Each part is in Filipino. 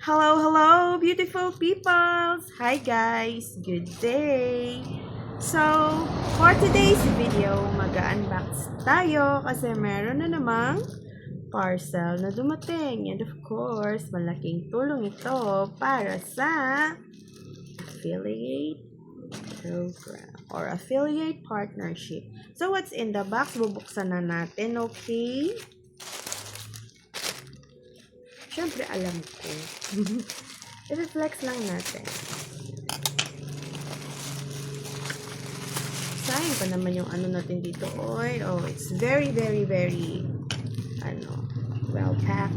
Hello, hello, beautiful peoples! Hi guys! Good day! So, for today's video, mag-unbox tayo kasi meron na namang parcel na dumating. And of course, malaking tulong ito para sa affiliate program or affiliate partnership. So, what's in the box? Bubuksan na natin, okay? Siyempre, alam ko. I-reflex lang natin. Sayang pa naman yung ano natin dito. Oy, oh, it's very, very, very, well packed.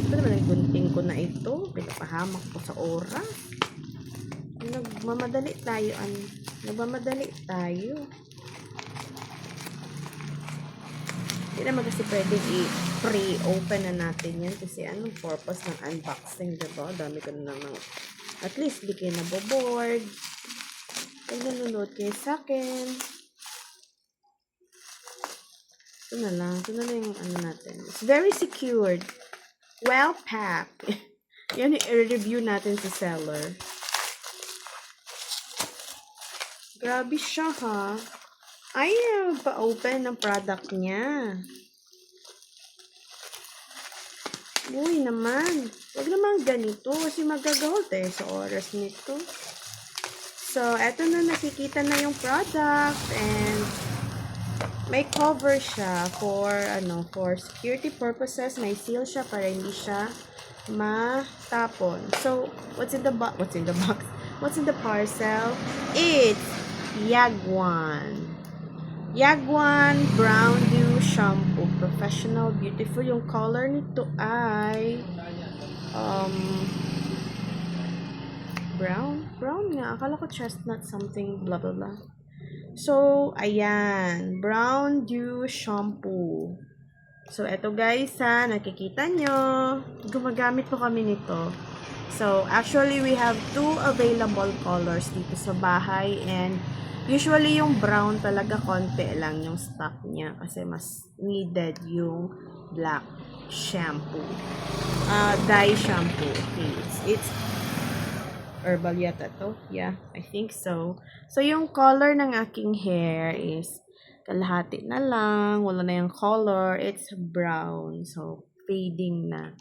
Ito naman ang gunting ko na ito. Pinapahamak ko sa oras. Nagmamadali tayo. Nagmamadali tayo. Hindi naman kasi pwedeng i-pre-open na natin yan kasi anong purpose ng unboxing, diba? Dami ko na naman. At least, di kayo naboboard. Pag nanonood kayo sa akin. Ito na lang yung ano natin. It's very secured. Well packed. Yan yung i-review natin sa seller. Grabe siya, ha? Ayaw pa-open ng product niya. Uy naman. Huwag naman ganito kasi magagawal tayo sa oras nito. So, eto na, nakikita na yung product and may cover siya for security purposes. May seal siya para hindi siya matapon. So, what's in the box? What's in the parcel? It's Yagwan Brown Dew Shampoo. Professional, beautiful. Yung color nito ay brown nga. Akala ko chestnut something blah blah blah. So, ayan. Brown Dew Shampoo. So, eto guys ha. Nakikita nyo. Gumagamit po kami nito. So, actually, we have 2 available colors dito sa bahay. And, usually, yung brown talaga konti lang yung stock niya. Kasi mas needed yung black shampoo. Dye shampoo. Okay. It's herbal yata to. Yeah, I think so. So, yung color ng aking hair is kalahati na lang. Wala na yung color. It's brown. So, fading na.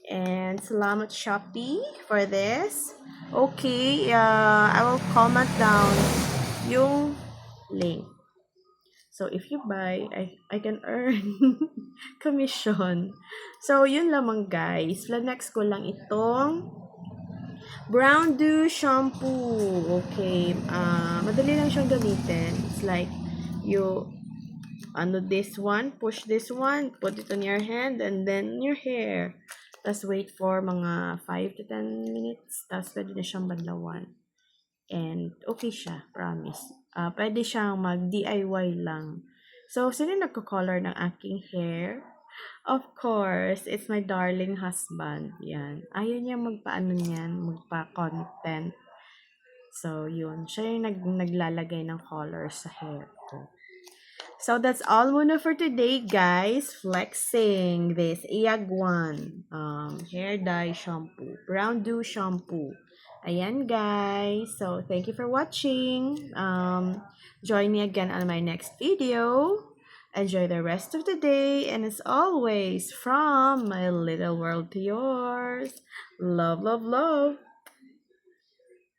And salamat Shopee for this. Okay, I will comment down yung link. So, if you buy, I can earn commission. So, yun lamang guys. Next ko lang itong Brown Dew Shampoo. Okay. Madali lang siyang gamitin. It's like, this one, push this one, put it on your hand, and then your hair. Tapos wait for mga 5 to 10 minutes. Tapos pwede na siyang badlawan. And okay siya, promise. Pwede siyang mag-DIY lang. So, sino nagko-color ng aking hair? Of course, it's my darling husband. Yan. Ayaw niya magpa-ano niyan, magpa-content. So, yun. Siya yung naglalagay ng color sa hair ko. So, that's all muna for today, guys. Flexing this Yagwan hair dye shampoo. Brown Dew shampoo. Ayan, guys. So, thank you for watching. Join me again on my next video. Enjoy the rest of the day. And as always, from my little world to yours. Love, love, love.